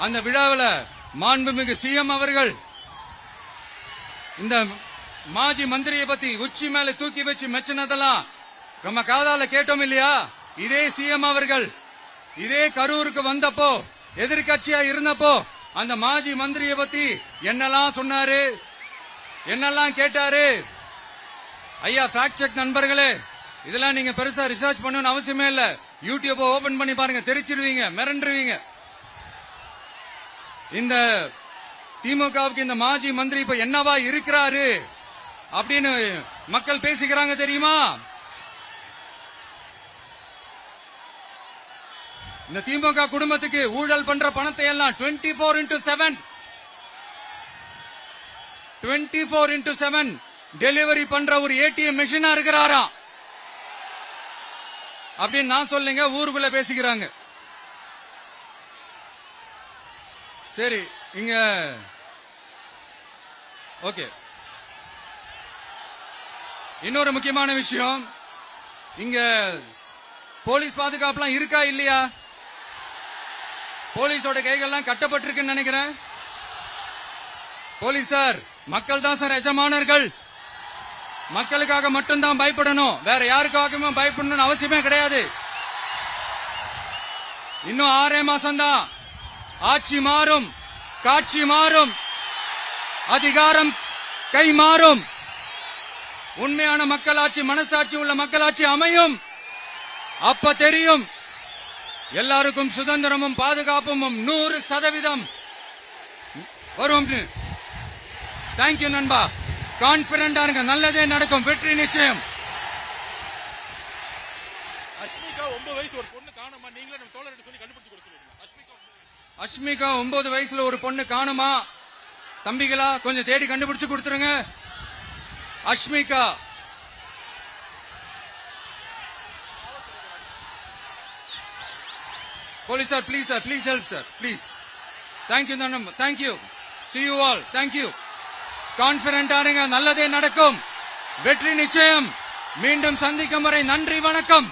அந்த விழாவில் மாண்புமிகு சிஎம் அவர்கள் இந்த மாஜி மந்திரியை பத்தி உச்சி மேல தூக்கி வச்சு மெச்சினதெல்லாம் நம்ம காதால கேட்டோம் இல்லையா? இதே சிஎம் அவர்கள் இதே கரூருக்கு வந்தப்போ எதிர்கட்சியா இருந்தப்போ அந்த மாஜி மந்திரியை பத்தி என்னெல்லாம் சொன்னாரு, என்னெல்லாம் கேட்டாரு. ஐயா ஃபேக்ட் செக் நண்பர்களே, இதெல்லாம் நீங்க பெருசா ரிசர்ச் பண்ணணும்னு அவசியமே இல்ல. யூடியூப் ஓபன் பண்ணி பாருங்க, தெரிச்சிருவீங்க, மிரண்டுருவீங்க. இந்த திமுகவுக்கு இந்த மாஜி மந்திரி இப்ப என்னவா இருக்கிறாரு அப்படின்னு மக்கள் பேசிக்கிறாங்க தெரியுமா? இந்த திமுக குடும்பத்துக்கு ஊழல் பண்ற பணத்தை எல்லாம் 24x7 டெலிவரி பண்ற ஒரு ஏடிஎம் மெஷினா இருக்கிறாராம் அப்படின்னு நான் சொல்லுங்க, ஊருக்குள்ள பேசிக்கிறாங்க. சரி, இங்க ஓகே. இன்னொரு முக்கியமான விஷயம், இங்க போலீஸ் பாதுகாப்புலாம் இருக்கா இல்லையா? போலீஸோட கைகள்லாம் கட்டப்பட்டிருக்குன்னு நினைக்கிறேன். போலீசார் மக்கள் தான் சார் எஜமானர்கள். மக்களுக்காக மட்டும்தான் பயப்படணும், வேற யாருக்காகவும் பயப்படணும்னு அவசியமே கிடையாது. இன்னும் 6 மாசம் தான். ஆட்சி மாறும், காட்சி மாறும், அதிகாரம் கை மாறும். உண்மையான மக்களாட்சி, மனசாட்சி உள்ள மக்களாட்சி அமையும். அப்ப தெரியும் எல்லாருக்கும் சுதந்திரமும் பாதுகாப்பும் 100% வரும். தேங்க்யூ நண்பா. கான்பிடண்டா இருங்க, நல்லதே நடக்கும், வெற்றி நிச்சயம். அஷ்மிகா 9 வயசு ஒரு பொண்ணு காணுமா, நீங்களே நம்ம தோழர்கிட்ட சொல்லி கண்டுபிடிச்சு கொடுக்க சொல்லுங்க. அஷ்மிகா 9 வயசுல ஒரு பொண்ணு காணுமா? தம்பிகளா கொஞ்சம் தேடி கண்டுபிடிச்சு கொடுத்துருங்க. Ashmika police sir, please sir, please help sir, please. Thank you nanam, thank you, see you all, thank you. Confident ஆருங்க, நல்லதே நடக்கும், வெற்றி நிச்சயம். மீண்டும் சந்திக்கும் வரை நன்றி, வணக்கம்.